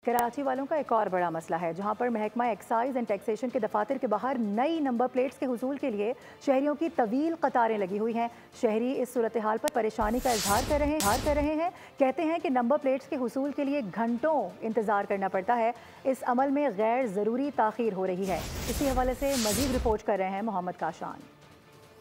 कराची वालों का एक और बड़ा मसला है, जहां पर महकमा एक्साइज एंड टैक्सेशन के दफातर के बाहर नई नंबर प्लेट्स के हुसूल के लिए शहरियों की तवील कतारें लगी हुई हैं। शहरी इस सूरत हाल पर परेशानी का इजहार कर रहे हैं। कहते हैं कि नंबर प्लेट्स के हुसूल के लिए घंटों इंतजार करना पड़ता है। इस अमल में गैर ज़रूरी ताख़ीर हो रही है। इसी हवाले से मजीद रिपोर्ट कर रहे हैं मोहम्मद काशान।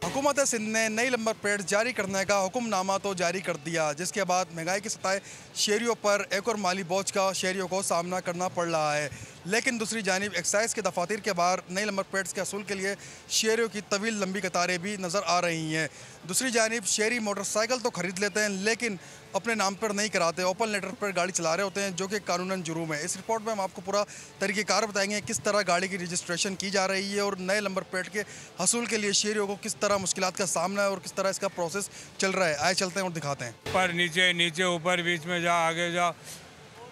हुकूमत सिंध ने नई नंबर प्लेट जारी करने का हुक्मनामा तो जारी कर दिया, जिसके बाद महंगाई की सतह शहरियों पर एक और माली बोझ का शहरियों को सामना करना पड़ रहा है। लेकिन दूसरी जानिब एक्साइज के दफातर के बाहर नई नंबर प्लेट्स के असूल के लिए शहरियों की तवील लंबी कतारें भी नज़र आ रही हैं। दूसरी जानिब शहरी मोटरसाइकिल तो ख़रीद लेते हैं, लेकिन अपने नाम पर नहीं कराते, ओपन लेटर पर गाड़ी चला रहे होते हैं, जो कि कानूनन जुर्म है। इस रिपोर्ट में हम आपको पूरा तरीक़ेकार बताएंगे किस तरह गाड़ी की रजिस्ट्रेशन की जा रही है और नए नंबर प्लेट के हसूल के लिए शहरियों को किस तरह मुश्किलात का सामना है और किस तरह इसका प्रोसेस चल रहा है। आए चलते हैं और दिखाते हैं। ऊपर नीचे नीचे ऊपर बीच में जा आगे जा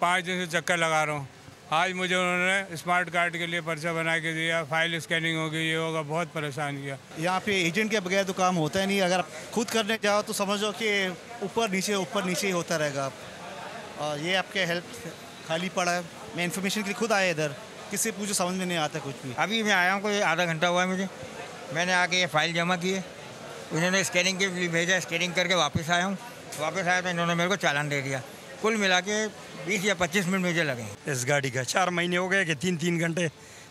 5 दिन से चक्कर लगा रहा हूँ। आज मुझे उन्होंने स्मार्ट कार्ड के लिए पर्चा बना के दिया, फाइल स्कैनिंग होगी, ये होगा, बहुत परेशान किया। यहाँ पे एजेंट के बगैर तो काम होता ही नहीं। अगर आप खुद करने जाओ तो समझो कि ऊपर नीचे ही होता रहेगा। और ये आपके हेल्प खाली पड़ा है। मैं इन्फॉर्मेशन के लिए खुद आया इधर, किसी पूछो समझ में नहीं आता कुछ भी। अभी मैं आया हूँ, कोई आधा घंटा हुआ है मुझे। मैंने आके ये फाइल जमा की है, उन्होंने स्कैनिंग के लिए भेजा, स्कैनिंग करके वापस आया हूँ। वापस आया तो इन्होंने मेरे को चालान दे दिया। कुल मिला के 20 या 25 मिनट मुझे लगे। इस गाड़ी का 4 महीने हो गए कि 3-3 घंटे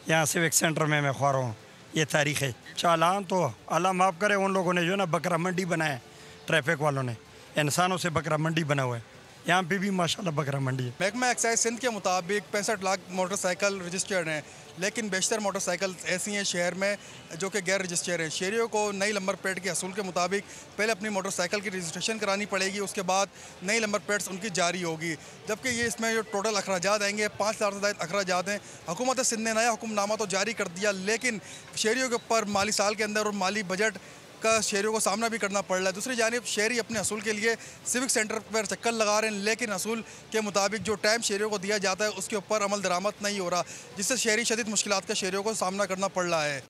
यहाँ सिविक सेंटर में मैं खड़ा रहा हूँ। ये तारीख है। चालान तो अल्लाह माफ़ करे, उन लोगों ने जो ना बकरा मंडी बनाया, ट्रैफिक वालों ने इंसानों से बकरा मंडी बना हुआ है। यहाँ पे भी माशाल्लाह बकरा मंडी है। महकमा एक्साइज सिंध के मुताबिक 65 लाख मोटरसाइकिल रजिस्टर्ड हैं, लेकिन बेशतर मोटरसाइकिल ऐसी हैं शहर में जो कि गैर रजिस्टर्ड हैं। शहरियों को नई नंबर प्लेट के असूल के मुताबिक पहले अपनी मोटरसाइकिल की रजिस्ट्रेशन करानी पड़ेगी, उसके बाद नई नंबर प्लेट्स उनकी जारी होगी। जबकि ये इसमें जो टोटल अखराजात आएंगे 5,000 से ज़ायद अखराजात हैं। हुकूमत सिंध ने नया हुक्मनामा तो जारी कर दिया, लेकिन शहरियों के ऊपर माली साल के अंदर और माली बजट का शहरियों को सामना भी करना पड़ रहा है। दूसरी जानिब शहरी अपने असूल के लिए सिविक सेंटर पर चक्कर लगा रहे हैं, लेकिन असूल के मुताबिक जो टाइम शहरियों को दिया जाता है उसके ऊपर अमल दरामद नहीं हो रहा, जिससे शहरी शदीद मुश्किलात का शहरियों को सामना करना पड़ रहा है।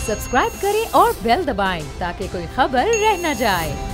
सब्सक्राइब करें और बेल दबाएं ताकि कोई खबर रह न जाए।